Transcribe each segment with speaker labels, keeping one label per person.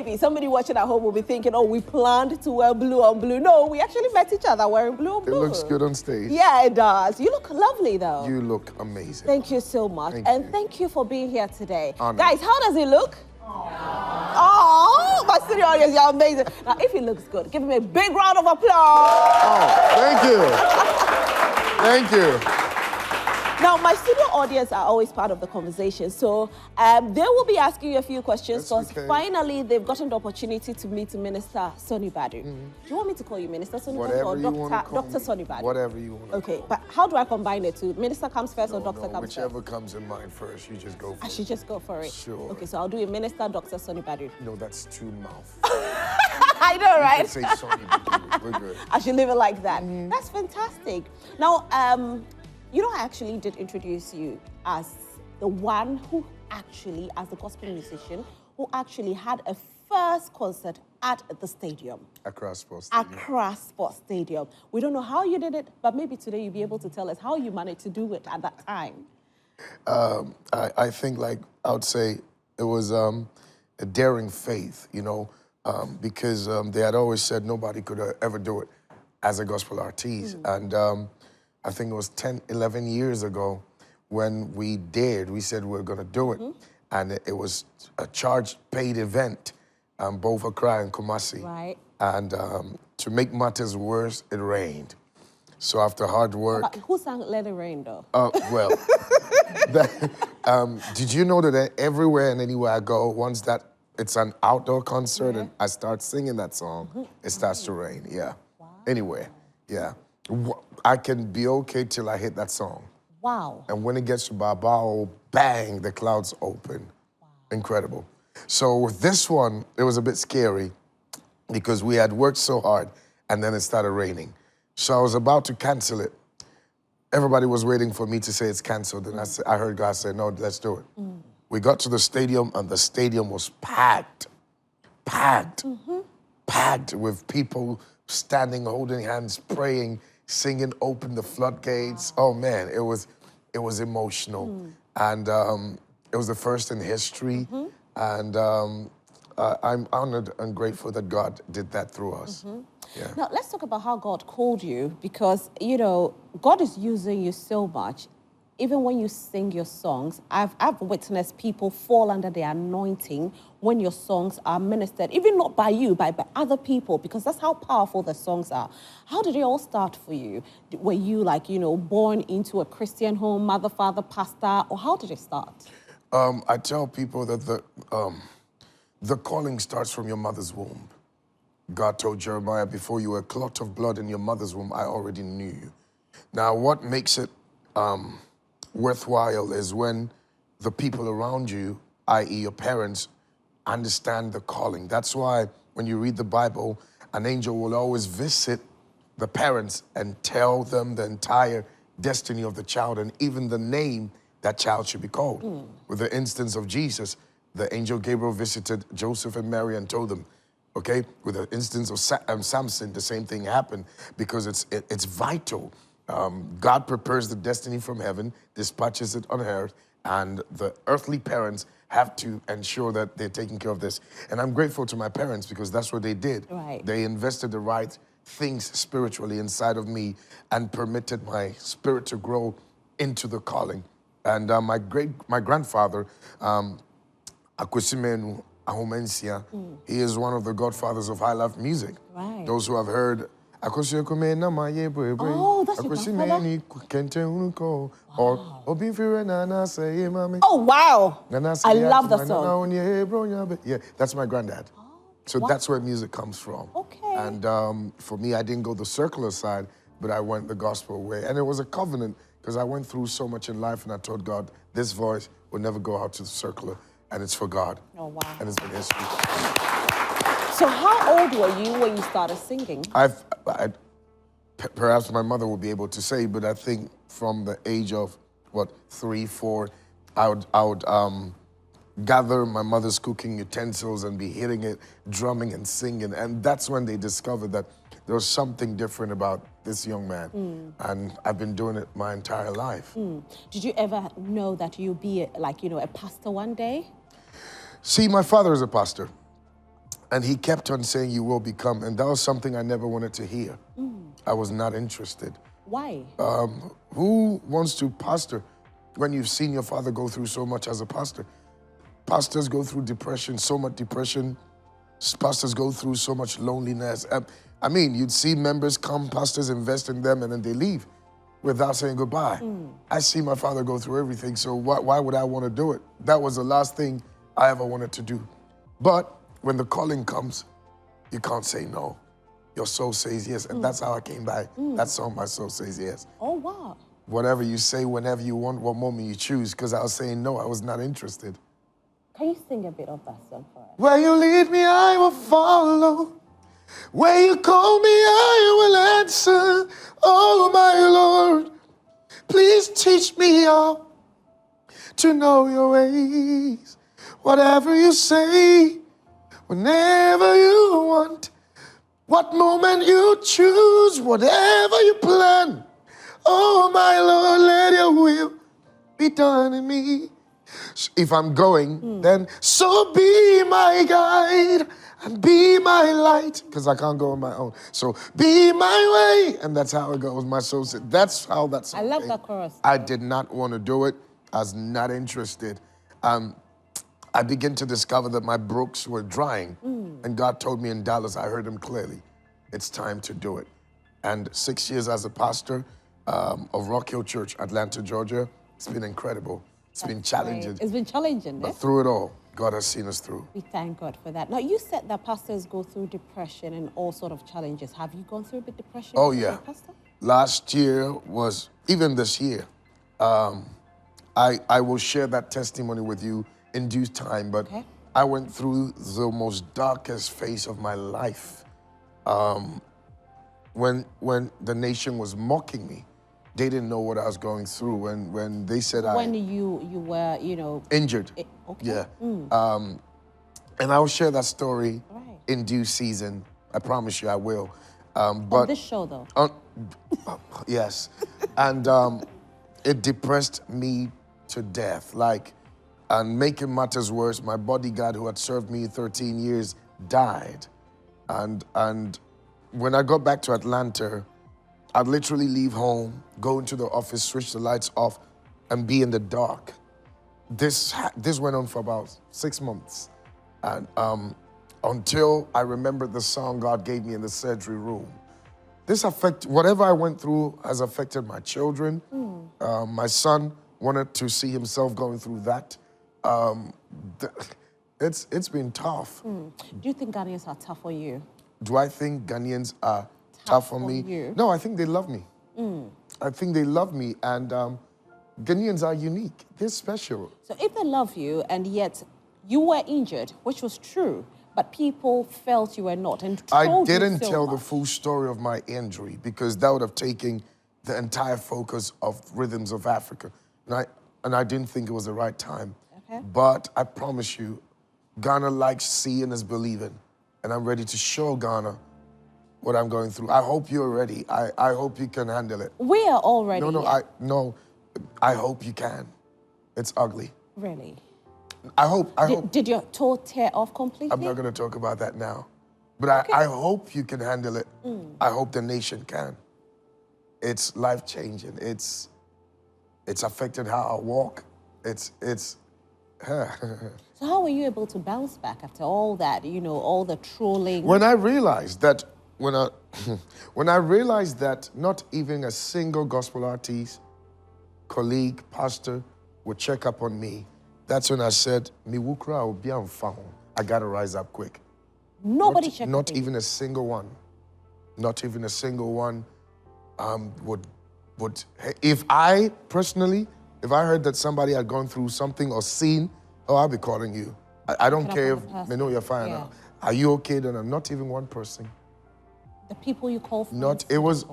Speaker 1: maybe somebody watching at home will be thinking, oh, we planned to wear blue on blue. No, we actually met each other wearing blue on blue.
Speaker 2: It looks good on stage.
Speaker 1: Yeah, it does. You look lovely, though.
Speaker 2: You look amazing.
Speaker 1: Thank you so much. Thank you for being here today.
Speaker 2: Honored.
Speaker 1: Guys, how does it look? Oh, my studio audience, you're amazing. Now, if it looks good, give him a big round of applause.
Speaker 2: Oh, thank you. Thank you.
Speaker 1: Now, my studio audience are always part of the conversation, so they will be asking you a few questions because finally they've gotten the opportunity to meet Minister Sonnie Badu. Do you want me to call you Minister Sonnie Badu or Dr. Sonnie Badu?
Speaker 2: Whatever you want.
Speaker 1: Okay, but how do I combine it two? Minister comes first or Doctor comes first?
Speaker 2: Whichever comes in mind first, you just go for it.
Speaker 1: I should just go for it?
Speaker 2: Sure.
Speaker 1: Okay, so I'll do a Minister Dr. Sonnie Badu.
Speaker 2: No, that's too mouth.
Speaker 1: I know, right?
Speaker 2: You can say Sonnie Badu. We're good.
Speaker 1: I should leave it like that. That's fantastic. Now, you know, I actually did introduce you as the one who actually, as a gospel musician, who actually had a first concert at the stadium. Accra Sports Stadium. Accra Sports Stadium. We don't know how you did it, but maybe today you'll be able to tell us how you managed to do it at that time.
Speaker 2: I think, like, I would say it was a daring faith, you know, because they had always said nobody could ever do it as a gospel artist. And I think it was 10, 11 years ago when we said we're going to do it. And it was a charged, paid event, both Accra and Kumasi.
Speaker 1: Right.
Speaker 2: And to make matters worse, it rained. So after hard work...
Speaker 1: Who sang Let It Rain, though?
Speaker 2: Well, did you know that everywhere and anywhere I go, once that it's an outdoor concert and I start singing that song, it starts to rain, yeah. Wow. Anywhere, yeah. I can be okay till I hit that song.
Speaker 1: Wow.
Speaker 2: And when it gets to Babao, bang, the clouds open. Wow. Incredible. So with this one, it was a bit scary because we had worked so hard and then it started raining. So I was about to cancel it. Everybody was waiting for me to say it's canceled. And I heard God say, no, let's do it. We got to the stadium and the stadium was packed. Packed. Packed with people standing, holding hands, praying, singing, open the floodgates. Wow. Oh man, it was emotional. And it was the first in history. And I'm honored and grateful that God did that through us. Yeah.
Speaker 1: Now, let's talk about how God called you because, you know, God is using you so much. Even when you sing your songs, I've witnessed people fall under the anointing when your songs are ministered, even not by you, but by other people, because that's how powerful the songs are. How did it all start for you? Were you, like, you know, born into a Christian home, mother, father, pastor, or how did it start?
Speaker 2: I tell people that the calling starts from your mother's womb. God told Jeremiah, before you were a clot of blood in your mother's womb, I already knew you. Now, what makes it worthwhile is when the people around you, i.e. your parents, understand the calling. That's why when you read the Bible, an angel will always visit the parents and tell them the entire destiny of the child and even the name that child should be called. With the instance of Jesus, the angel Gabriel visited Joseph and Mary and told them, okay? With the instance of Samson, the same thing happened because it's vital. God prepares the destiny from heaven, dispatches it on earth, and the earthly parents have to ensure that they're taking care of this. And I'm grateful to my parents because that's what they did. Right. They invested the right things spiritually inside of me and permitted my spirit to grow into the calling. And my grandfather, Akwesimenu Ahomensia, he is one of the godfathers of high life music. Right. Those who have heard oh, that's your grandfather? Oh, wow. I love the song. Yeah, that's my granddad. So that's where music comes from.
Speaker 1: Okay.
Speaker 2: And for me, I didn't go the circular side, but I went the gospel way. And it was a covenant because I went through so much in life and I told God, this voice will never go out to the circular and it's for God.
Speaker 1: Oh, wow.
Speaker 2: And it's been history.
Speaker 1: So how old were you when you started singing?
Speaker 2: Perhaps my mother will be able to say, but I think from the age of, 3, 4, I would gather my mother's cooking utensils and be hitting it, drumming and singing. And that's when they discovered that there was something different about this young man. And I've been doing it my entire life.
Speaker 1: Did you ever know that you'd be a pastor one day?
Speaker 2: See, my father is a pastor. And he kept on saying, you will become. And that was something I never wanted to hear. I was not interested.
Speaker 1: Why?
Speaker 2: Who wants to pastor when you've seen your father go through so much as a pastor? Pastors go through depression, so much depression. Pastors go through so much loneliness. I mean, you'd see members come, pastors invest in them, and then they leave without saying goodbye. I see my father go through everything, so why would I want to do it? That was the last thing I ever wanted to do. But when the calling comes, you can't say no. Your soul says yes, and that's how I came by that song, My Soul Says Yes.
Speaker 1: Oh, wow.
Speaker 2: Whatever you say, whenever you want, what moment you choose, because I was saying no, I was not interested.
Speaker 1: Can you sing a bit of that song for us?
Speaker 2: Where you lead me, I will follow. Where you call me, I will answer. Oh, my Lord, please teach me how to know your ways. Whatever you say, whenever you want, what moment you choose, whatever you plan. Oh, my Lord, let your will be done in me. If I'm going, then so be my guide and be my light, because I can't go on my own. So be my way, and that's how it goes. My soul said, that's how that song
Speaker 1: I love
Speaker 2: came.
Speaker 1: that chorus.
Speaker 2: I did not want to do it. I was not interested. I began to discover that my brooks were drying, and God told me in Dallas, I heard him clearly, it's time to do it. And 6 years as a pastor of Rock Hill Church, Atlanta, Georgia, it's been incredible. It's been challenging.
Speaker 1: Right. It's been challenging,
Speaker 2: But through it all, God has seen us through.
Speaker 1: We thank God for that. Now, you said that pastors go through depression and all sort of challenges. Have you gone through a bit depression?
Speaker 2: Oh,
Speaker 1: as a
Speaker 2: yeah.
Speaker 1: pastor?
Speaker 2: Last year was, even this year, I will share that testimony with you in due time, but I went through the most darkest phase of my life when the nation was mocking me. They didn't know what I was going through when they said
Speaker 1: when you were,
Speaker 2: injured.
Speaker 1: Okay.
Speaker 2: Yeah. And I will share that story in due season. I promise you I will. But
Speaker 1: on this show, though.
Speaker 2: Yes. And it depressed me to death. And making matters worse, my bodyguard who had served me 13 years died. And when I got back to Atlanta, I'd literally leave home, go into the office, switch the lights off, and be in the dark. This went on for about 6 months. And until I remembered the song God gave me in the surgery room. Whatever I went through has affected my children. My son wanted to see himself going through that. It's been tough.
Speaker 1: Do you think Ghanaians are tough on you?
Speaker 2: Do I think Ghanaians are tough on me?
Speaker 1: You?
Speaker 2: No, I think they love me. I think they love me, and Ghanaians are unique. They're special.
Speaker 1: So if they love you, and yet you were injured, which was true, but people felt you were not, and
Speaker 2: I
Speaker 1: told you
Speaker 2: didn't
Speaker 1: so
Speaker 2: tell
Speaker 1: much.
Speaker 2: the full story of my injury because that would have taken the entire focus of Rhythms of Africa. And I didn't think it was the right time.
Speaker 1: Okay.
Speaker 2: But I promise you, Ghana likes seeing is believing. And I'm ready to show Ghana what I'm going through. I hope you're ready. I hope you can handle it.
Speaker 1: We are all ready.
Speaker 2: No, I hope you can. It's ugly.
Speaker 1: Really?
Speaker 2: I hope.
Speaker 1: Did your toe tear off completely?
Speaker 2: I'm not going to talk about that now. But I hope you can handle it. I hope the nation can. It's life-changing. It's affected how I walk.
Speaker 1: So how were you able to bounce back after all that, all the trolling?
Speaker 2: When I realized that, when I realized that not even a single gospel artist, colleague, pastor would check up on me, that's when I said, m0cked will be on phone. I gotta rise up quick.
Speaker 1: Nobody checked up on you?
Speaker 2: Not even a single one. Not even a single one would. If I personally, if I heard that somebody had gone through something or seen, I'll be calling you. I don't care if they know you're fine.
Speaker 1: Yeah.
Speaker 2: Are you okay? Then I'm not even one person.
Speaker 1: The people you call for.
Speaker 2: It was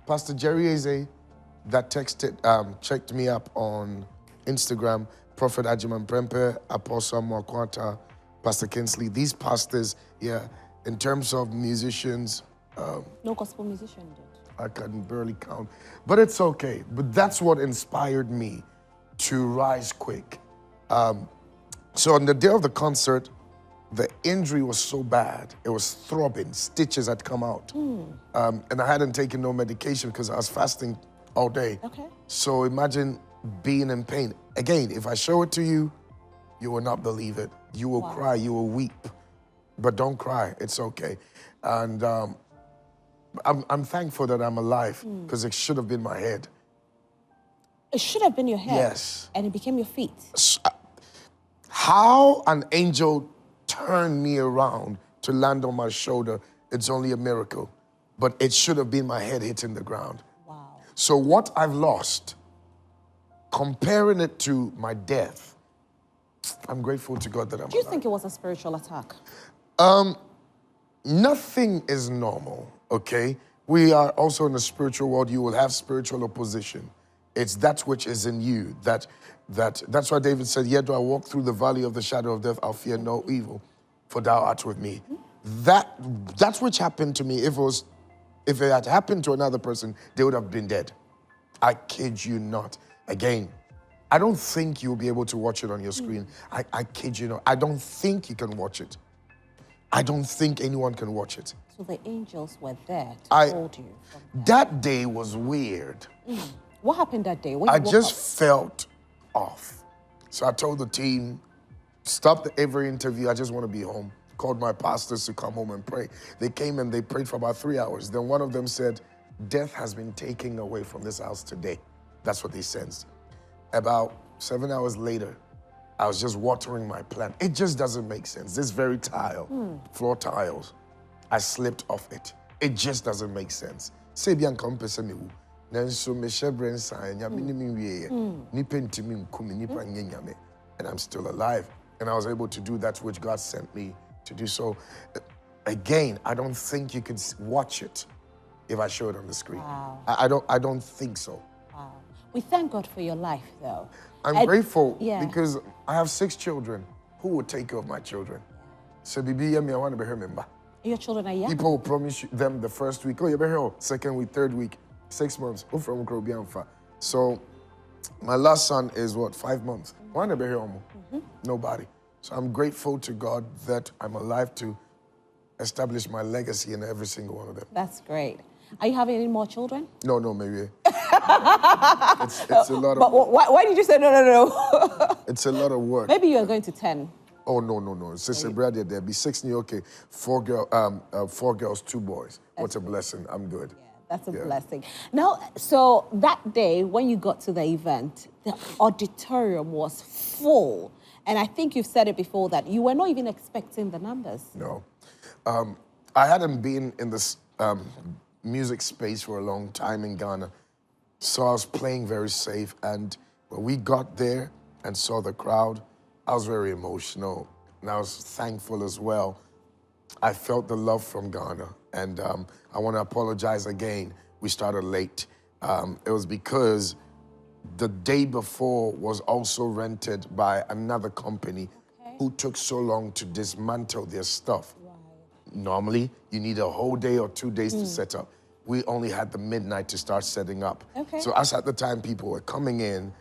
Speaker 2: Pastor Jerry Eze that checked me up on Instagram, Prophet Ajiman Prempe, Apostle m0cked, Pastor Kinsley. These pastors, in terms of musicians.
Speaker 1: No gospel musician did.
Speaker 2: I can barely count, but it's okay. But that's what inspired me to rise quick. So on the day of the concert, the injury was so bad, it was throbbing, stitches had come out. And I hadn't taken no medication because I was fasting all day.
Speaker 1: Okay.
Speaker 2: So imagine being in pain. Again, if I show it to you, you will not believe it. You will cry, you will weep. But don't cry, it's okay. And I'm thankful that I'm alive because it should have been my head.
Speaker 1: It should have been your head.
Speaker 2: Yes.
Speaker 1: And it became your feet.
Speaker 2: How an angel turned me around to land on my shoulder, it's only a miracle. But it should have been my head hitting the ground.
Speaker 1: Wow.
Speaker 2: So what I've lost, comparing it to my death, I'm grateful to God that I'm alive.
Speaker 1: Do you think it was a spiritual attack?
Speaker 2: Nothing is normal, okay? We are also in the spiritual world. You will have spiritual opposition. It's that which is in you. That's why David said, yet do I walk through the valley of the shadow of death, I'll fear no evil, for thou art with me. That's which happened to me. If it had happened to another person, they would have been dead. I kid you not. Again, I don't think you'll be able to watch it on your screen. I kid you not. I don't think you can watch it. I don't think anyone can watch it.
Speaker 1: So the angels were there to hold you.
Speaker 2: That day was weird.
Speaker 1: What happened that day? When you
Speaker 2: I
Speaker 1: woke
Speaker 2: just
Speaker 1: up?
Speaker 2: felt off. So I told the team, stop every interview, I just want to be home. Called my pastors to come home and pray. They came and they prayed for about 3 hours. Then one of them said, death has been taken away from this house today. That's what they sensed. About 7 hours later, I was just watering my plant. It just doesn't make sense. This very tile, floor tiles, I slipped off it. It just doesn't make sense. Sebian kompese me wu. Nanso me shebre nsa nya me ni wiye. Nipa ntimi nkumi nipa nye nyame. And I'm still alive. And I was able to do that which God sent me to do. So again, I don't think you could watch it if I show it on the screen.
Speaker 1: Wow.
Speaker 2: I don't think so.
Speaker 1: Wow. We thank God for your life, though.
Speaker 2: I'm grateful
Speaker 1: yeah.
Speaker 2: because I have 6 children. Who will take care of my children? So bibi I want to be remember.
Speaker 1: Your children are young?
Speaker 2: People will promise them the first week, oh, you be here, second week, third week, 6 months. Oh, from Gyamfi. So my last son is what, 5 months. Why not be here? Nobody. So I'm grateful to God that I'm alive to establish my legacy in every single one of them.
Speaker 1: That's great. Are you having any more children?
Speaker 2: No, maybe. It's a lot of.
Speaker 1: But why did you say no?
Speaker 2: It's a lot of work.
Speaker 1: Maybe you are going to 10.
Speaker 2: Oh no. Sister Brady, there'll be 6 new. Okay, 4 girls, 2 boys. What a blessing. I'm good.
Speaker 1: Yeah, that's a blessing. Now, so that day when you got to the event, the auditorium was full. And I think you've said it before that you were not even expecting the numbers.
Speaker 2: No. I hadn't been in this music space for a long time in Ghana. So I was playing very safe. And when we got there and saw the crowd, I was very emotional. And I was thankful as well. I felt the love from Ghana. And I want to apologize again. We started late. It was because the day before was also rented by another company who took so long to dismantle their stuff. Normally, you need a whole day or 2 days to set up. We only had the midnight to start setting up.
Speaker 1: Okay.
Speaker 2: So as at the time people were coming in,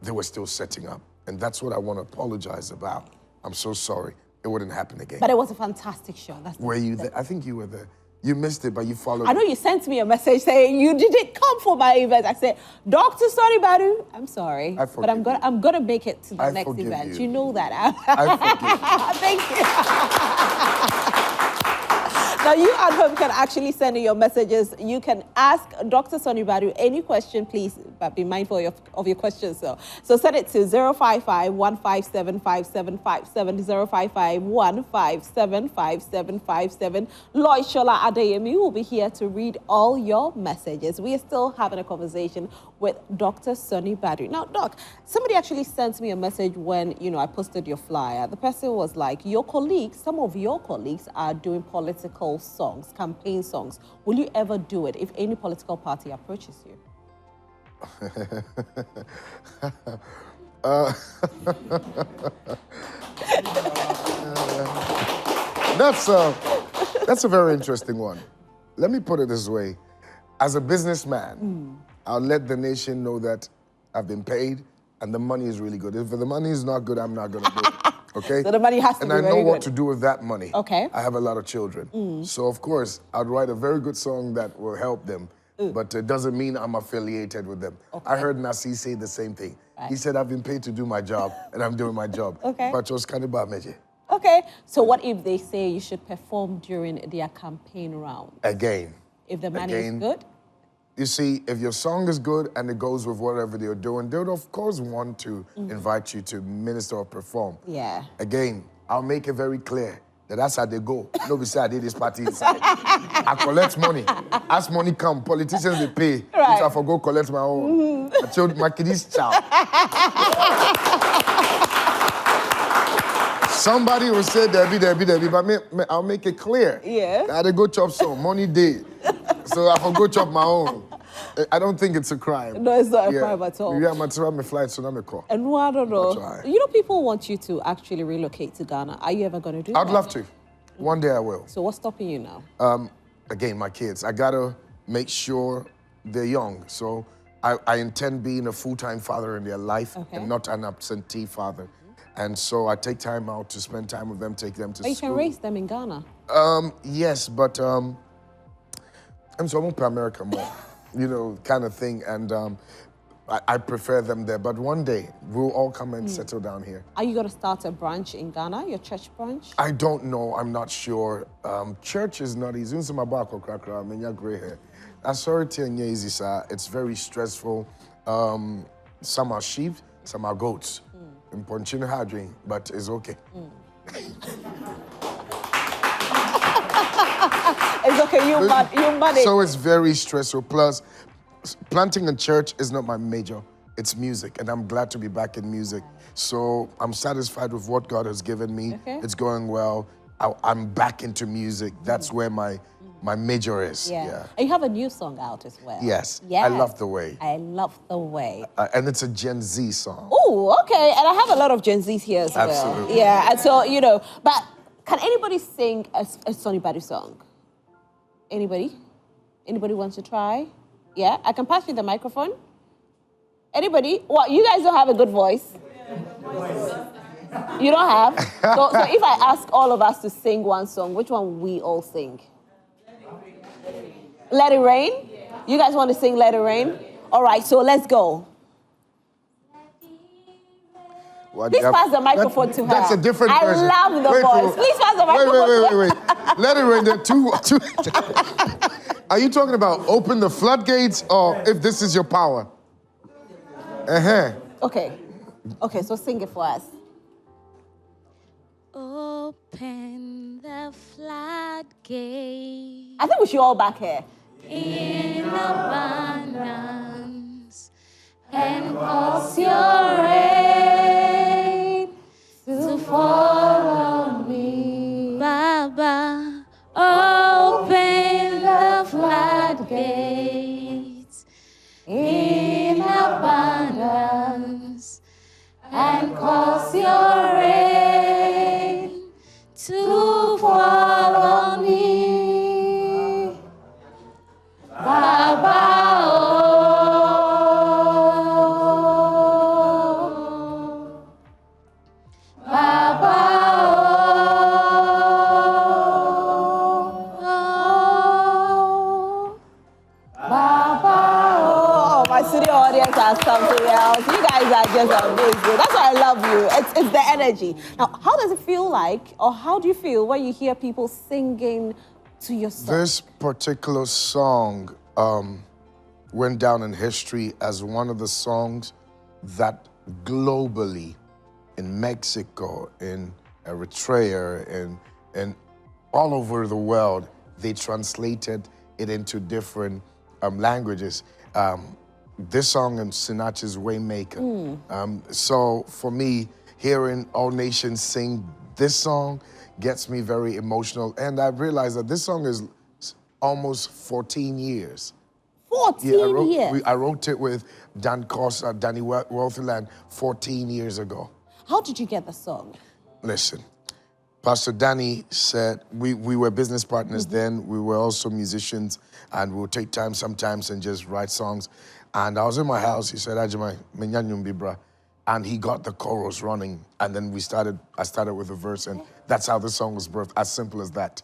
Speaker 2: they were still setting up. And that's what I want to apologize about. I'm so sorry. It wouldn't happen again.
Speaker 1: But it was a fantastic show.
Speaker 2: Were you there? I think you were there. You missed it, but you followed.
Speaker 1: I know you sent me a message saying you didn't come for my event. I said, Dr. Sonnie Badu, I'm sorry, but I'm gonna make it to the next event. You know that.
Speaker 2: I forgive you.
Speaker 1: Thank you. Now, you at home can actually send in your messages. You can ask Dr. Sonnie Badu any question, please, but be mindful of your questions. So send it to 055-157-5757, 055-157-5757. Lloyd Shola Adeyemi will be here to read all your messages. We are still having a conversation with Dr. Sonnie Badu. Now, Doc, somebody actually sent me a message when, I posted your flyer. The person was like, some of your colleagues are doing political songs, campaign songs. Will you ever do it if any political party approaches you?
Speaker 2: That's a very interesting one. Let me put it this way. As a businessman, I'll let the nation know that I've been paid and the money is really good. If the money is not good, I'm not going to do it. okay?
Speaker 1: So the money has to
Speaker 2: and
Speaker 1: be
Speaker 2: I know
Speaker 1: very
Speaker 2: what
Speaker 1: good.
Speaker 2: to do with that money.
Speaker 1: Okay.
Speaker 2: I have a lot of children. So of course, I'd write a very good song that will help them, but it doesn't mean I'm affiliated with them.
Speaker 1: Okay.
Speaker 2: I heard Nasi say the same thing.
Speaker 1: Right.
Speaker 2: He said, I've been paid to do my job, and I'm doing my job.
Speaker 1: Okay.
Speaker 2: But was kind of bad, Meji.
Speaker 1: Okay, so what if they say you should perform during their campaign round?
Speaker 2: Again.
Speaker 1: If the money is good?
Speaker 2: You see, if your song is good and it goes with whatever they're doing, they would of course want to invite you to minister or perform.
Speaker 1: Yeah.
Speaker 2: Again, I'll make it very clear that that's how they go. Nobody say I did this party inside. I collect money. As money come, politicians they pay.
Speaker 1: Right.
Speaker 2: If I forgo collect my own. I told my kiddies child. Somebody will say Debbie, but I'll make it clear.
Speaker 1: Yeah.
Speaker 2: I had to go chop some money day. So I forgo chop my own. I don't think it's a crime.
Speaker 1: No, it's not a crime at all.
Speaker 2: Yeah, I'm trying my flight, so I'm a call.
Speaker 1: And I don't know.
Speaker 2: That's right.
Speaker 1: You know, people want you to actually relocate to Ghana. Are you ever going to do that?
Speaker 2: I'd love to. One day I will.
Speaker 1: So what's stopping you now?
Speaker 2: Again, my kids. I gotta make sure they're young. So I intend being a full-time father in their life and not an absentee father. And so I take time out to spend time with them, take them to school.
Speaker 1: But you can raise them in Ghana.
Speaker 2: Yes, but I'm so I won't pay America more, you know, kind of thing. And I prefer them there. But one day we'll all come and settle down here.
Speaker 1: Are you going to start a branch in Ghana, your church branch?
Speaker 2: I don't know. I'm not sure. Church is not easy. Authority and easy, sir. It's very stressful. Some are sheep, some are goats. In Ponchino Hadring, but it's okay.
Speaker 1: It's okay, you manage.
Speaker 2: So it's very stressful. Plus, planting a church is not my major. It's music, and I'm glad to be back in music. So I'm satisfied with what God has given me.
Speaker 1: Okay.
Speaker 2: It's going well. I'm back into music. That's where my major is.
Speaker 1: Yeah. And you have a new song out as well.
Speaker 2: Yes.
Speaker 1: Yeah.
Speaker 2: I Love the Way.
Speaker 1: I Love the Way.
Speaker 2: And it's a Gen Z song.
Speaker 1: Oh, okay. And I have a lot of Gen Zs here as well.
Speaker 2: Absolutely.
Speaker 1: Yeah. And so, you know, but can anybody sing a Sonnie Badu song? Anybody? Anybody wants to try? Yeah. I can pass you the microphone. Anybody? Well, you guys don't have a good voice. You don't have? So if I ask all of us to sing one song, which one we all sing? Let It Rain? You guys want to sing Let It Rain? All right, so let's go. Please pass the microphone to her.
Speaker 2: That's a different person.
Speaker 1: I love the voice. Please pass the microphone.
Speaker 2: Wait. Let It Rain. There are two. Are you talking about open the floodgates or if this is your power?
Speaker 1: Okay, so sing it for us.
Speaker 3: Open the floodgates
Speaker 1: I think we should all back here.
Speaker 3: in abundance and cause your rain to fall on me. Baba, open the floodgates in abundance and cause your rain to fall on me. Baba, oh. Baba, oh. Baba,
Speaker 1: Oh, my studio audience are something else. You guys are just amazing. That's why I love you. It's the energy. Now, how does it feel like, or how do you feel when you hear people singing to your song?
Speaker 2: This particular song went down in history as one of the songs that globally, in Mexico, in Eritrea, and all over the world, they translated it into different languages. This song is Sinach's Waymaker. So for me, hearing all nations sing this song gets me very emotional. And I've realized that this song is almost 14 years.
Speaker 1: 14 years?
Speaker 2: I wrote it with Danny Wealthyland 14 years ago.
Speaker 1: How did you get the song?
Speaker 2: Listen, Pastor Danny said, we were business partners then, we were also musicians, and we'll take time sometimes and just write songs. And I was in my house, he said, Ajimai, menyanyum bibra. and he got the chorus running, and then I started with the verse, and that's how the song was birthed, as simple as that.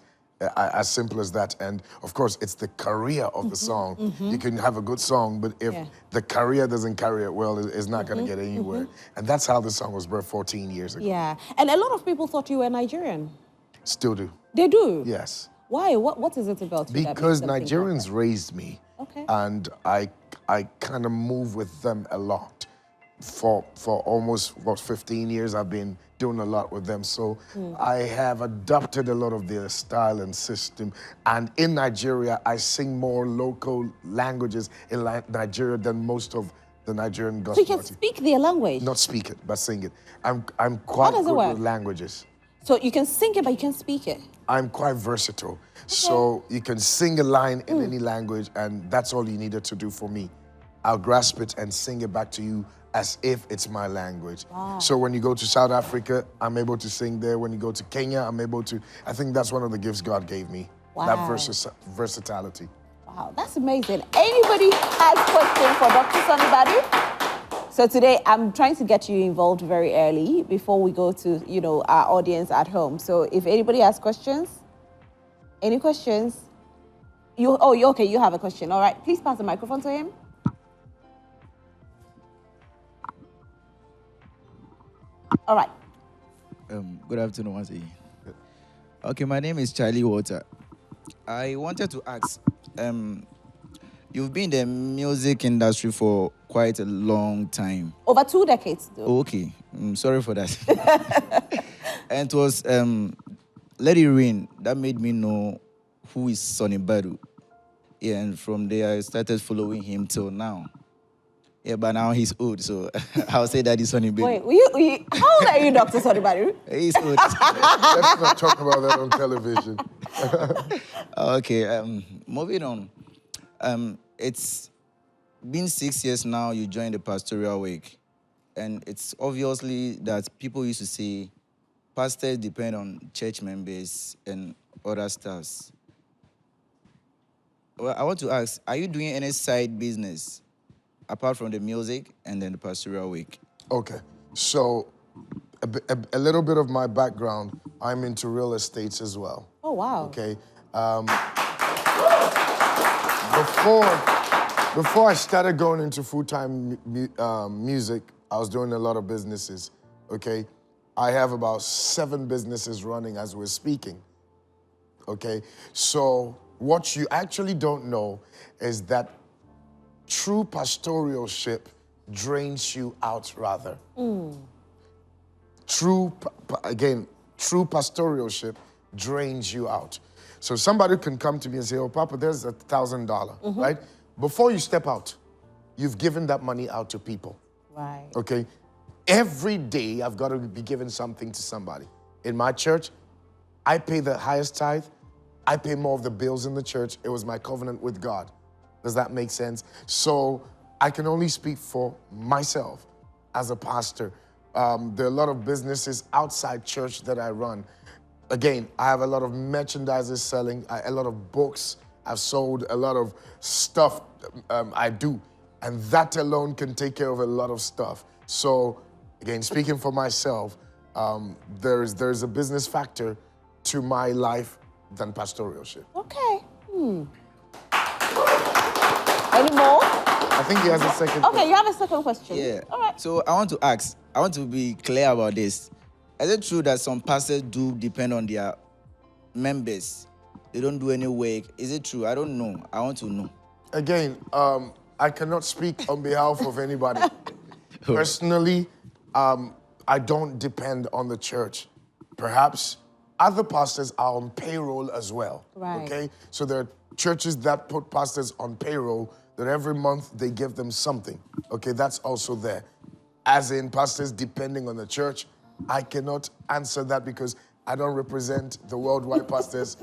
Speaker 2: As simple as that. And of course, it's the career of the song. You can have a good song, but if the career doesn't carry it well, it's not going to get anywhere. And that's how the song was birthed 14 years ago.
Speaker 1: Yeah, and a lot of people thought you were Nigerian.
Speaker 2: Still do.
Speaker 1: They do?
Speaker 2: Yes.
Speaker 1: Why? What is it about you
Speaker 2: Because
Speaker 1: that makes
Speaker 2: Nigerians raised me, and I kind of move with them a lot. For almost, 15 years, I've been doing a lot with them. So I have adopted a lot of their style and system. And in Nigeria, I sing more local languages in Nigeria than most of the Nigerian gospel.
Speaker 1: So you can speak their language?
Speaker 2: Not speak it, but sing it. I'm quite good with languages.
Speaker 1: So you can sing it, but you can speak it?
Speaker 2: I'm quite versatile. So you can sing a line in any language, and that's all you needed to do for me. I'll grasp it and sing it back to you as if it's my language. Wow. So when you go to South Africa, I'm able to sing there. When you go to Kenya, I'm able to. I think that's one of the gifts God gave me, that versatility.
Speaker 1: Wow, that's amazing. Anybody has questions for Dr. Sonnie Badu? So today, I'm trying to get you involved very early before we go to, our audience at home. So if anybody has questions, any questions? You're okay, you have a question. All right, please pass the microphone to him. All right.
Speaker 4: Good afternoon, once again. Okay, my name is Charlie Walter. I wanted to ask, you've been in the music industry for quite a long time.
Speaker 1: Over 2 decades, though.
Speaker 4: Okay, sorry for that. And it was Let It Rain that made me know who is Sonnie Badu. Yeah, and from there I started following him till now. Yeah, but now he's old, so I'll say that he's Sonnie Badu.
Speaker 1: Wait, how old are you, Dr. Sonnie Badu?
Speaker 4: He's old.
Speaker 2: Let's not talk about that on television.
Speaker 4: Okay, moving on. It's been 6 years now you joined the pastoral work, and it's obviously that people used to say pastors depend on church members and other staffs. Well, I want to ask, are you doing any side business apart from the music and then the pastoral work? Okay,
Speaker 2: so a little bit of my background, I'm into real estates as well.
Speaker 1: Oh, wow.
Speaker 2: Okay. Before I started going into full-time music, I was doing a lot of businesses, okay? I have about 7 businesses running as we're speaking, okay? So what you actually don't know is that true pastoralship drains you out, rather. True pastoralship drains you out. So somebody can come to me and say, oh, Papa, there's $1,000, right? Before you step out, you've given that money out to people.
Speaker 1: Right.
Speaker 2: Okay? Every day, I've got to be giving something to somebody. In my church, I pay the highest tithe. I pay more of the bills in the church. It was my covenant with God. Does that make sense? So I can only speak for myself as a pastor. There are a lot of businesses outside church that I run. Again, I have a lot of merchandise selling, a lot of books I've sold, a lot of stuff I do. And that alone can take care of a lot of stuff. So again, speaking for myself, there's a business factor to my life than pastoralship.
Speaker 1: Okay. Any more?
Speaker 2: I think he has a second question.
Speaker 1: Okay, you have a second question.
Speaker 4: Yeah.
Speaker 1: All right.
Speaker 4: So I want to ask, I want to be clear about this. Is it true that some pastors do depend on their members? They don't do any work. Is it true? I don't know. I want to know.
Speaker 2: Again, I cannot speak on behalf of anybody. Personally, I don't depend on the church. Perhaps other pastors are on payroll as well.
Speaker 1: Right.
Speaker 2: Okay? So there are churches that put pastors on payroll that every month they give them something. Okay, that's also there. As in pastors depending on the church, I cannot answer that because I don't represent the worldwide pastors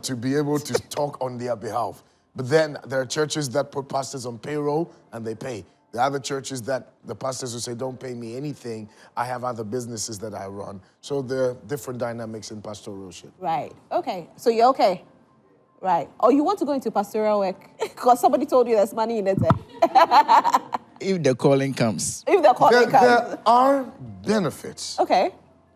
Speaker 2: to be able to talk on their behalf. But then there are churches that put pastors on payroll and they pay. There are other churches that the pastors will say, don't pay me anything. I have other businesses that I run. So there are different dynamics in pastoralship.
Speaker 1: Right. Okay. So you're okay. Right. Or you want to go into pastoral work because somebody told you there's money in it.
Speaker 4: If the calling comes.
Speaker 1: If the calling comes.
Speaker 2: There are benefits.
Speaker 1: Okay.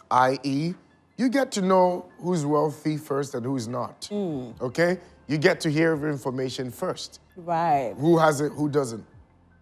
Speaker 2: I.e., you get to know who's wealthy first and who's not. Okay? You get to hear information first.
Speaker 1: Right.
Speaker 2: Who has it, who doesn't.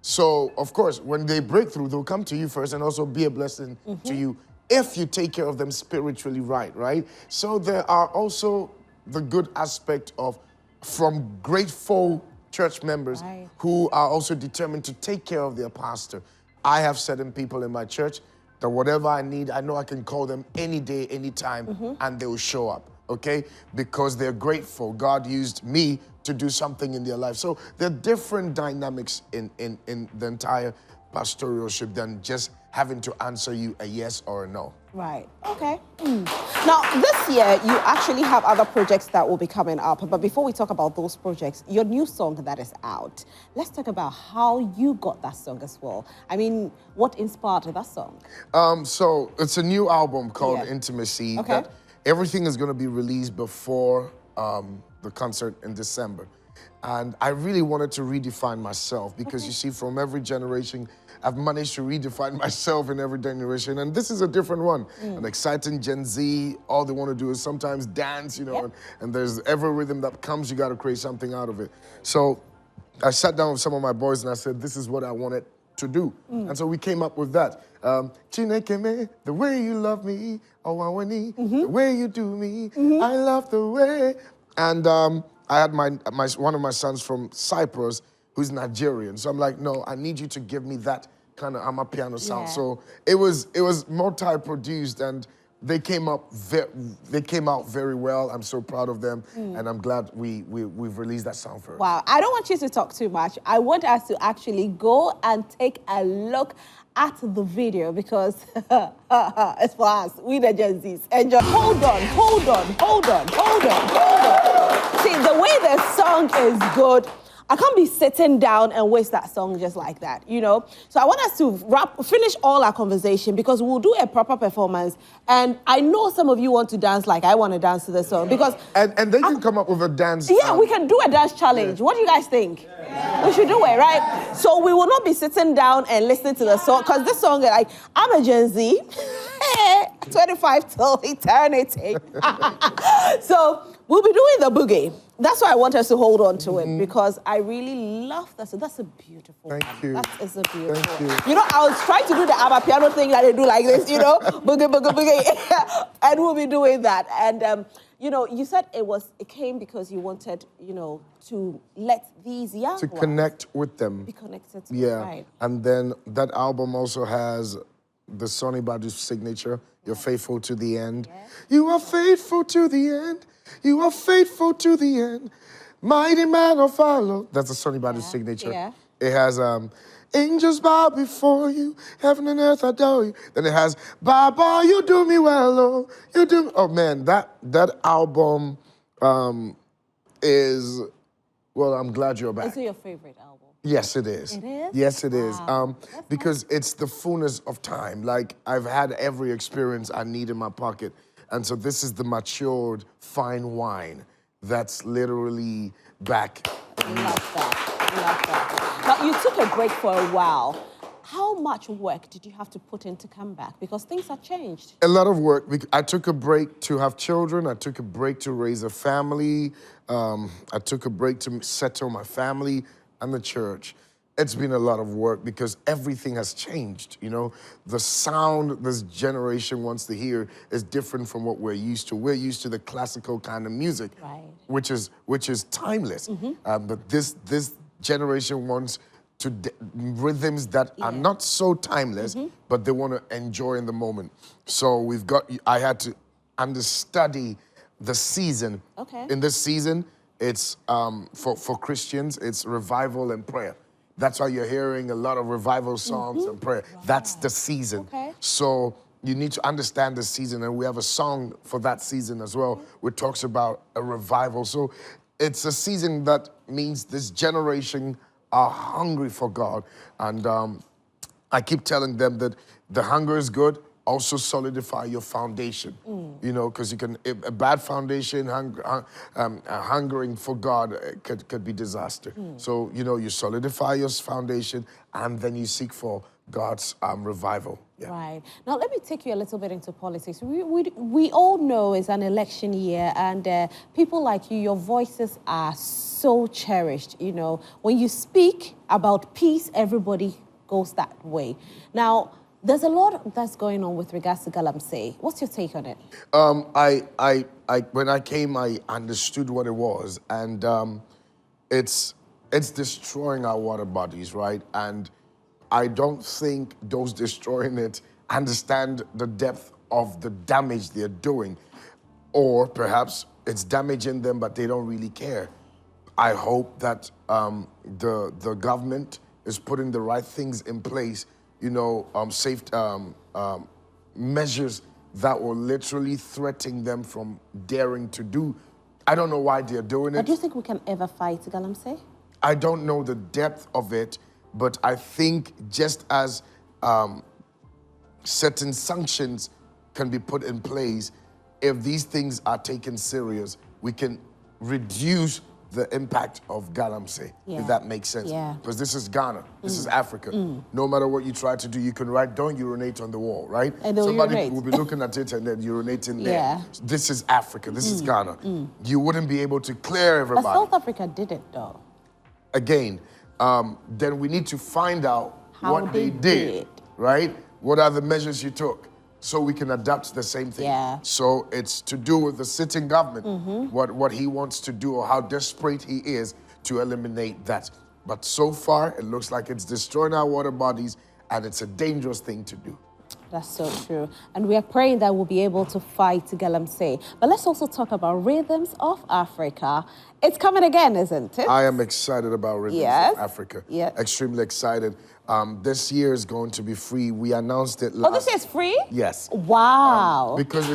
Speaker 2: So, of course, when they break through, they'll come to you first and also be a blessing to you if you take care of them spiritually right? So there are also the good aspect of from grateful church members who are also determined to take care of their pastor. I have certain people in my church that whatever I need, I know I can call them any day, any time, and they will show up, okay? Because they're grateful. God used me to do something in their life. So there are different dynamics in the entire pastoralship than just having to answer you a yes or a no.
Speaker 1: Right, okay. Now, this year, you actually have other projects that will be coming up. But before we talk about those projects, your new song that is out, let's talk about how you got that song as well. I mean, what inspired that song?
Speaker 2: So it's a new album called Intimacy.
Speaker 1: Okay.
Speaker 2: That everything is going to be released before the concert in December. And I really wanted to redefine myself because you see, from every generation, I've managed to redefine myself in every generation. And this is a different one. An exciting Gen Z, all they want to do is sometimes dance, you know, and there's every rhythm that comes, you got to create something out of it. So I sat down with some of my boys and I said, this is what I wanted to do. And so we came up with that. Chineke, the way you love me, the way you do me, I love the way. And I had one of my sons from Cyprus who's Nigerian. So I'm like, no, I need you to give me that kind of amapiano sound. So it was multi-produced and they came out very well. I'm so proud of them, and I'm glad we've released that sound first.
Speaker 1: Wow, I don't want you to talk too much. I want us to actually go and take a look at the video because it's for us, we the Gen Zs. Enjoy. Hold on. See, the way the song is good, I can't be sitting down and waste that song just like that, you know? So I want us to finish all our conversation because we'll do a proper performance. And I know some of you want to dance like I want to dance to the song because...
Speaker 2: And they can come up with a dance...
Speaker 1: Yeah, we can do a dance challenge. What do you guys think? Yeah. We should do it, right? So we will not be sitting down and listening to the song because this song, like, I'm a Gen Z, 25 till eternity. So we'll be doing the boogie. That's why I want us to hold on to it because I really love that. So that's a beautiful
Speaker 2: Thank you.
Speaker 1: That is a beautiful.
Speaker 2: Thank you.
Speaker 1: You know, I was trying to do the amapiano thing that they do like this, you know, boogie, boogie, boogie. And we'll be doing that. And, you know, you said it came because you wanted, you know, to let these young ones
Speaker 2: connect with them.
Speaker 1: Be connected to
Speaker 2: Yeah.
Speaker 1: right.
Speaker 2: And then that album also has the Sonnie Badu signature, You're Faithful to the End.
Speaker 1: Yeah.
Speaker 2: You are faithful to the end. You are faithful to the end. Mighty man of valor. That's the Sonnie Badu signature.
Speaker 1: Yeah.
Speaker 2: It has angels bow before you, heaven and earth adore you. Then it has Baba, you do me well, oh, you do me. Oh man, that album is, well, I'm glad you're back.
Speaker 1: Is it your favorite album?
Speaker 2: Yes, it is.
Speaker 1: It is?
Speaker 2: Yes, it is.
Speaker 1: Wow.
Speaker 2: Because it's the fullness of time. Like, I've had every experience I need in my pocket. And so this is the matured, fine wine that's literally back.
Speaker 1: I love that. But you took a break for a while. How much work did you have to put in to come back? Because things have changed.
Speaker 2: A lot of work. I took a break to have children. I took a break to raise a family. I took a break to settle my family and the church. It's been a lot of work because everything has changed, you know? The sound this generation wants to hear is different from what we're used to. We're used to the classical kind of music, which is timeless. But this generation wants to rhythms that are not so timeless, but they want to enjoy in the moment. So I had to understudy the season.
Speaker 1: Okay.
Speaker 2: In this season, it's for Christians, it's revival and prayer. That's why you're hearing a lot of revival songs and prayer. Wow. That's the season.
Speaker 1: Okay.
Speaker 2: So you need to understand the season, and we have a song for that season as well, which talks about a revival. So it's a season that means this generation are hungry for God. And I keep telling them that the hunger is good, also solidify your foundation. You know, because you can, a bad foundation, hungering for God could be disaster. So, you know, you solidify your foundation and then you seek for God's revival. Yeah.
Speaker 1: Right. Now, let me take you a little bit into politics. We all know it's an election year, and people like you, your voices are so cherished. You know, when you speak about peace, everybody goes that way. Now, there's a lot that's going on with regards to Galamsey. What's your take on it?
Speaker 2: When I came, I understood what it was, and it's destroying our water bodies, right? And I don't think those destroying it understand the depth of the damage they're doing. Or perhaps it's damaging them, but they don't really care. I hope that the government is putting the right things in place, you know, safe measures that will literally threaten them from daring to do. I don't know why they're doing it.
Speaker 1: But do you think we can ever fight Galamsey?
Speaker 2: I don't know the depth of it, but I think just as certain sanctions can be put in place, if these things are taken serious, we can reduce the impact of Galamsey, if that makes sense. Because this is Ghana, this is Africa. No matter what you try to do, you can write, don't urinate on the wall, right? Somebody will be looking at it and then urinating there. This is Africa, this is Ghana. You wouldn't be able to clear everybody.
Speaker 1: But South Africa did it though.
Speaker 2: Again, then we need to find out what they did, right? What are the measures you took? So we can adapt the same thing. So it's to do with the sitting government, what he wants to do or how desperate he is to eliminate that. But so far, it looks like it's destroying our water bodies, and it's a dangerous thing to do.
Speaker 1: That's so true. And we are praying that we'll be able to fight Galamsey. But let's also talk about Rhythms of Africa. It's coming again, isn't it?
Speaker 2: I am excited about Rhythms of Africa. Extremely excited. This year is going to be free. We announced it last...
Speaker 1: Oh, this year is free?
Speaker 2: Yes.
Speaker 1: Wow.
Speaker 2: Because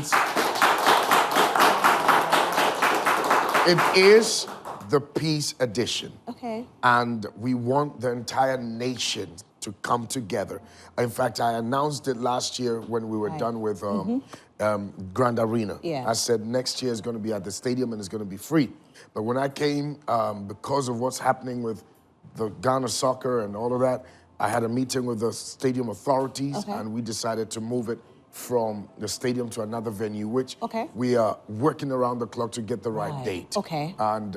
Speaker 2: it is the Peace Edition.
Speaker 1: Okay.
Speaker 2: And we want the entire nation to come together. In fact, I announced it last year when we were done with Grand Arena. I said next year is going to be at the stadium and it's going to be free. But when I came, because of what's happening with the Ghana soccer and all of that, I had a meeting with the stadium authorities and we decided to move it from the stadium to another venue, which we are working around the clock to get the right date. And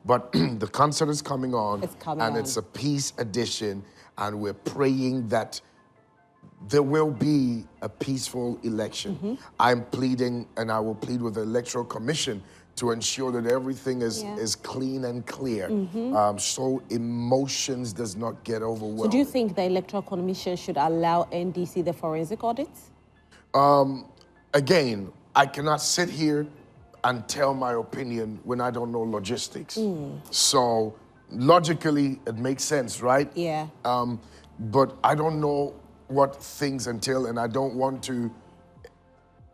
Speaker 2: but the concert is coming on, it's a Peace Edition, and we're praying that there will be a peaceful election. I'm pleading, and I will plead with the Electoral Commission to ensure that everything is clean and clear, so emotions does not get overwhelmed.
Speaker 1: So do you think the Electoral Commission should allow NDC the forensic audits?
Speaker 2: Again, I cannot sit here and tell my opinion when I don't know logistics. So logically, it makes sense, right? But I don't know what things entail, and I don't want to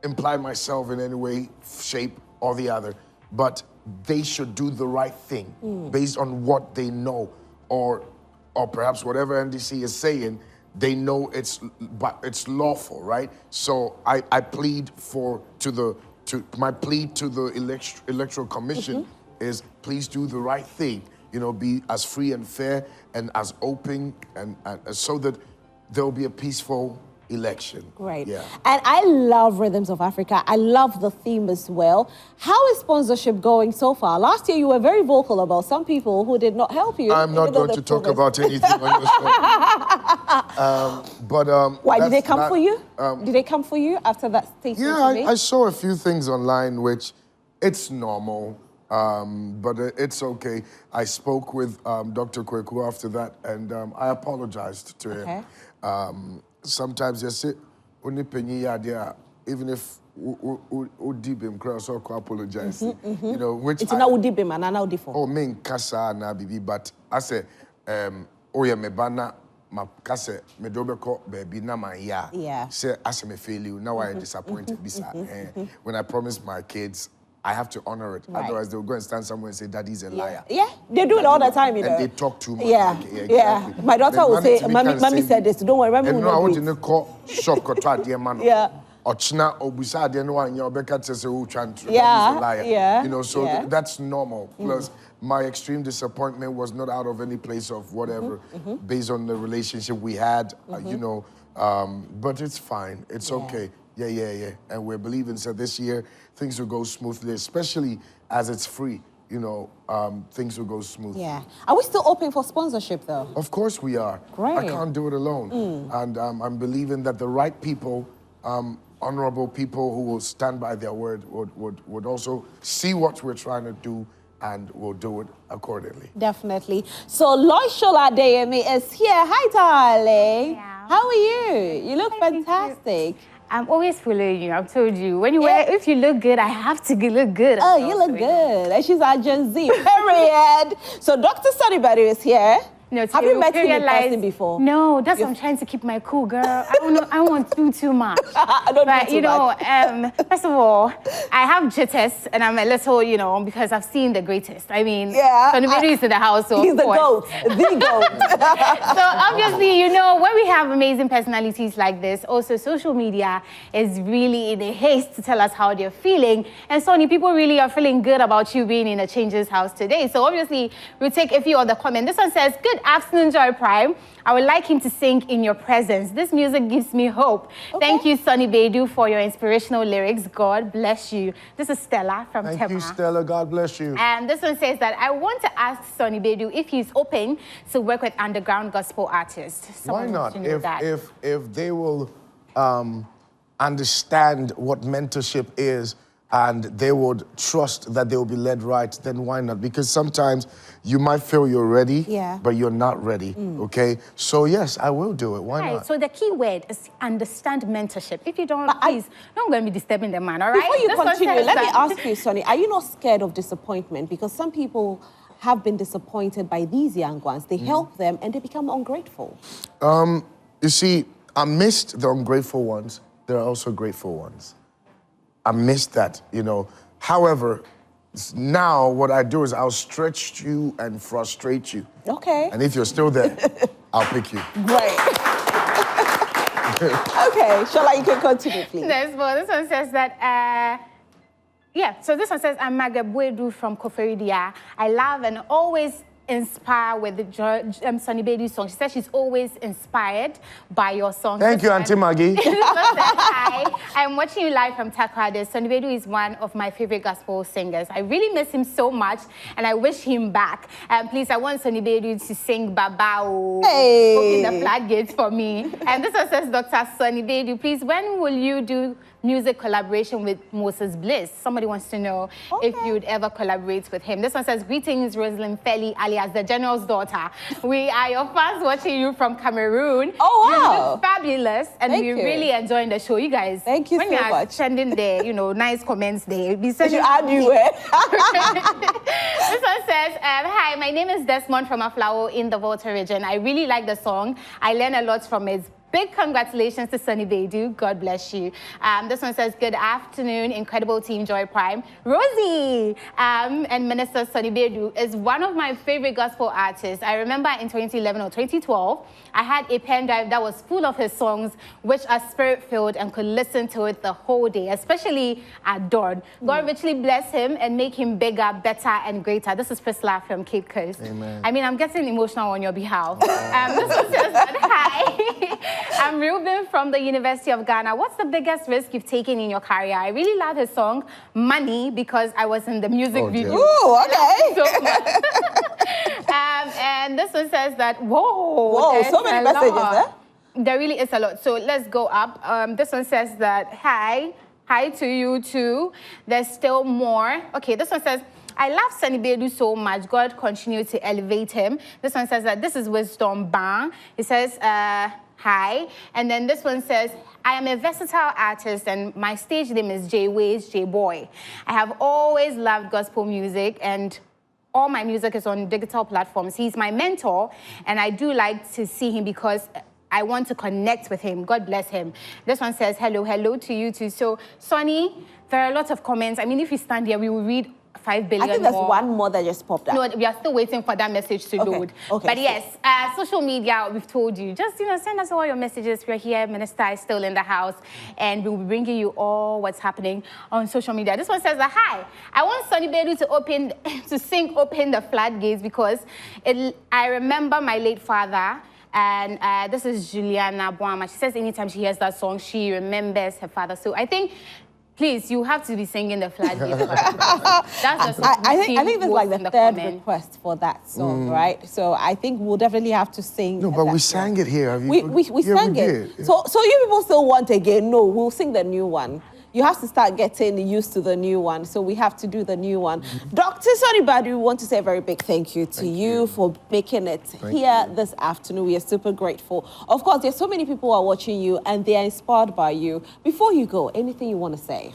Speaker 2: imply myself in any way, shape, or the other. But they should do the right thing based on what they know, or perhaps whatever NDC is saying, they know it's lawful, right? So I plead my plea to the Electoral Commission is please do the right thing. You know, be as free and fair and as open and so that there'll be a peaceful election.
Speaker 1: Great. And I love Rhythms of Africa. I love the theme as well. How is sponsorship going so far? Last year you were very vocal about some people who did not help you.
Speaker 2: I'm not going to talk about anything on your show.
Speaker 1: Why, did they come for you? Did they come for you after that statement?
Speaker 2: Yeah, I saw a few things online which it's normal. But it's okay. I spoke with Dr. Kweku after that, and I apologized to him. Sometimes you say, even if deep him cross or apologize, you know, which
Speaker 1: it's not deep him and now different.
Speaker 2: Oh, me kasa na bibi, but I say, oh yeah, me bana ma kase me dobeko baby na ma ya. Say, I say me fail you. Now I am disappointed. When I promised my kids, I have to honor it.
Speaker 1: Right.
Speaker 2: Otherwise, they'll go and stand somewhere and say, Daddy's a liar.
Speaker 1: Yeah, they do it all the time, you know.
Speaker 2: And they talk too much.
Speaker 1: Yeah,
Speaker 2: Like,
Speaker 1: yeah.
Speaker 2: exactly.
Speaker 1: My daughter
Speaker 2: Then
Speaker 1: will say,
Speaker 2: to me
Speaker 1: Mommy
Speaker 2: can
Speaker 1: said this. Don't worry, Mommy
Speaker 2: and
Speaker 1: will
Speaker 2: no, I
Speaker 1: not
Speaker 2: want
Speaker 1: do
Speaker 2: to
Speaker 1: it.
Speaker 2: call shop or try dear man.
Speaker 1: Yeah.
Speaker 2: Ochna obusa de no one your Becca says who trying to
Speaker 1: Yeah,
Speaker 2: a liar.
Speaker 1: yeah,
Speaker 2: You know, so
Speaker 1: yeah.
Speaker 2: that's normal. Plus, my extreme disappointment was not out of any place of whatever, based on the relationship we had, you know. But it's fine. It's okay. Yeah. And we're believing so this year things will go smoothly, especially as it's free. You know, things will go smooth.
Speaker 1: Yeah. Are we still open for sponsorship, though?
Speaker 2: Of course we are.
Speaker 1: Great.
Speaker 2: I can't do it alone. And I'm believing that the right people, honorable people who will stand by their word would also see what we're trying to do and will do it accordingly.
Speaker 1: Definitely. So Loishola Deyemi is here. Hi, darling.
Speaker 3: Yeah.
Speaker 1: How are you? You look fantastic.
Speaker 3: I'm always following you. I've told you. When you wear, if you look good, I have to look good.
Speaker 1: Oh, you look good. And she's our Gen Z. Period. So Dr. Sonnie Badu is here.
Speaker 3: No,
Speaker 1: have you met him in person before?
Speaker 3: No, that's what I'm trying to keep my cool, girl. I won't do too much.
Speaker 1: I don't
Speaker 3: but
Speaker 1: do too
Speaker 3: you know,
Speaker 1: much.
Speaker 3: First of all, I have jitters, and I'm a little, you know, because I've seen the greatest. I mean, Sonnie Badu is in the house, so
Speaker 1: he's the goat, the goat.
Speaker 3: So obviously, you know, when we have amazing personalities like this, also social media is really in a haste to tell us how they're feeling. And Sonnie, people really are feeling good about you being in a Changes house today. So obviously, we'll take a few of the comments. This one says, good afternoon, Joy Prime. I would like him to sing in your presence. This music gives me hope. Okay. Thank you, Sonnie Badu, for your inspirational lyrics. God bless you. This is Stella from Tema.
Speaker 2: Thank you, Stella. God bless you.
Speaker 3: And this one says that I want to ask Sonnie Badu if he's open to work with underground gospel artists.
Speaker 2: Why not? If they will understand what mentorship is and they would trust that they will be led right, then why not? Because sometimes you might feel you're ready, but you're not ready, okay? So yes, I will do it. Why not?
Speaker 3: So the key word is understand mentorship. If you don't, please, don't go and be disturbing the man, all right?
Speaker 1: Before you continue, let me ask you, Sonnie, are you not scared of disappointment? Because some people have been disappointed by these young ones. They help them and they become ungrateful.
Speaker 2: You see, amidst the ungrateful ones, there are also grateful ones. I missed that, you know. However, now what I do is I'll stretch you and frustrate you.
Speaker 1: Okay.
Speaker 2: And if you're still there, I'll pick you.
Speaker 1: Great. Okay, Shola, you can continue, please.
Speaker 3: This one says that, so this one says, I'm m0cked from Koferidia. I love and always inspire with the Sonnie Badu song. She says she's always inspired by your song.
Speaker 2: Thank you, Auntie Maggie.
Speaker 3: Hi, I'm watching you live from Takrade. Sonnie Badu is one of my favorite gospel singers. I really miss him so much, and I wish him back. Please, I want Sonnie Badu to sing Babao.
Speaker 1: Hey.
Speaker 3: Open the floodgates for me. And this one says, Dr. Sonnie Badu, please, when will you do music collaboration with Moses Bliss? Somebody wants to know if you'd ever collaborate with him. This one says, greetings, Rosalind Felly, alias the General's daughter. We are your fans watching you from Cameroon.
Speaker 1: Oh, wow.
Speaker 3: You look fabulous, and we're really enjoying the show. You guys,
Speaker 1: thank you so much.
Speaker 3: When you're sending the, you know, nice comments there, be sending
Speaker 1: everywhere.
Speaker 3: This one says, hi, my name is Desmond from Aflao in the Volta region. I really like the song. I learned a lot from it. Big congratulations to Sonnie Badu. God bless you. This one says, good afternoon, incredible team Joy Prime. Rosie and Minister Sonnie Badu is one of my favorite gospel artists. I remember in 2011 or 2012, I had a pen drive that was full of his songs, which are spirit-filled and could listen to it the whole day, especially at dawn. God richly bless him and make him bigger, better, and greater. This is Priscilla from Cape Coast.
Speaker 2: Amen.
Speaker 3: I mean, I'm getting emotional on your behalf. This one says, hi. I'm Ruben from the University of Ghana. What's the biggest risk you've taken in your career? I really love his song, Money, because I was in the music video.
Speaker 1: Ooh, okay.
Speaker 3: So much. And this one says that,
Speaker 1: whoa, so many messages, huh?
Speaker 3: There really is a lot. So let's go up. This one says that, hi to you too. There's still more. Okay, this one says, I love Sonnie Badu so much. God continue to elevate him. This one says that this is Wisdom Bang. It says, hi. And then this one says, I am a versatile artist and my stage name is J-Ways, J-Boy. I have always loved gospel music and all my music is on digital platforms. He's my mentor and I do like to see him because I want to connect with him. God bless him. This one says, hello to you too. So, Sonnie, there are lots of comments. I mean, if we stand here, we will read 5 billion
Speaker 1: I think there's
Speaker 3: more.
Speaker 1: one more that just popped up.
Speaker 3: No, we are still waiting for that message to load.
Speaker 1: Okay.
Speaker 3: But yes, social media, we've told you, just, send us all your messages. We're here, Minister is still in the house, and we'll be bringing you all what's happening on social media. This one says, hi, I want Sonnie Badu to sing Open the Floodgates because I remember my late father. And this is Juliana Boama. She says anytime she hears that song, she remembers her father. So I think, please, you have to be singing the Floodgates. That's the song
Speaker 1: I think there's like the third
Speaker 3: comment.
Speaker 1: request for that song, right? So I think we'll definitely have to sing.
Speaker 2: No, but we sang it here. Have you
Speaker 1: We sang it.
Speaker 2: did. Yeah.
Speaker 1: So you people still want again? No, we'll sing the new one. You have to start getting used to the new one. So we have to do the new one. Dr. Sonnie Badu, we want to say a very big thank you to you for making it here this afternoon. We are super grateful. Of course, there's so many people who are watching you and they are inspired by you. Before you go, anything you want to say?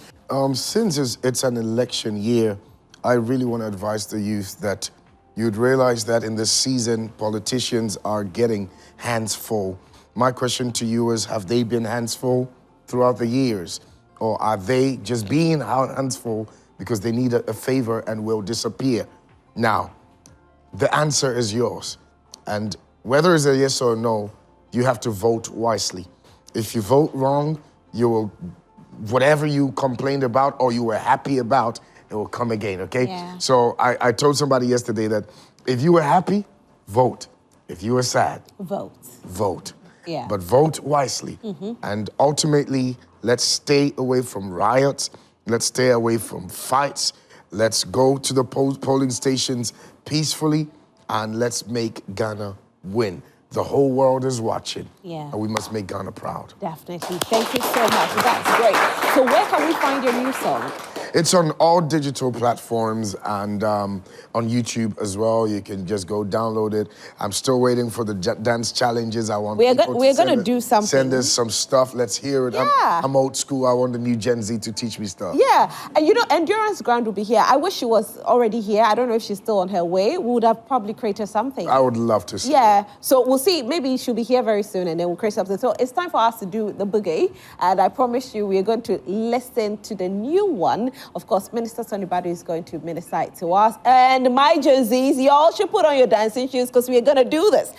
Speaker 2: Since it's an election year, I really want to advise the youth that you'd realize that in this season, politicians are getting hands full. My question to you is, have they been hands full throughout the years? Or are they just being hands full because they need a favor and will disappear? Now, the answer is yours. And whether it's a yes or no, you have to vote wisely. If you vote wrong, you will, whatever you complained about or you were happy about, it will come again, okay?
Speaker 1: Yeah.
Speaker 2: So I told somebody yesterday that if you were happy, vote. If you were sad,
Speaker 1: Vote.
Speaker 2: vote.
Speaker 1: Yeah.
Speaker 2: But vote wisely. And ultimately, let's stay away from riots. Let's stay away from fights. Let's go to the polling stations peacefully, and let's make Ghana win. The whole world is watching.
Speaker 1: Yeah.
Speaker 2: And we must make Ghana proud.
Speaker 1: Definitely. Thank you so much. That's great. So where can we find your new song?
Speaker 2: It's on all digital platforms and on YouTube as well. You can just go download it. I'm still waiting for the dance challenges. I want
Speaker 1: We're
Speaker 2: people
Speaker 1: going to do something.
Speaker 2: Send us some stuff. Let's hear it.
Speaker 1: Yeah.
Speaker 2: I'm old school. I want the new Gen Z to teach me stuff.
Speaker 1: Yeah, and Endurance Grand will be here. I wish she was already here. I don't know if she's still on her way. We would have probably created something.
Speaker 2: I would love to see.
Speaker 1: Yeah, so we'll see. Maybe she'll be here very soon and then we'll create something. So it's time for us to do the boogie. And I promise you, we're going to listen to the new one. Of course, Minister Sonnie Badu is going to minister it to us. And my Gen Zs, y'all should put on your dancing shoes because we're going to do this.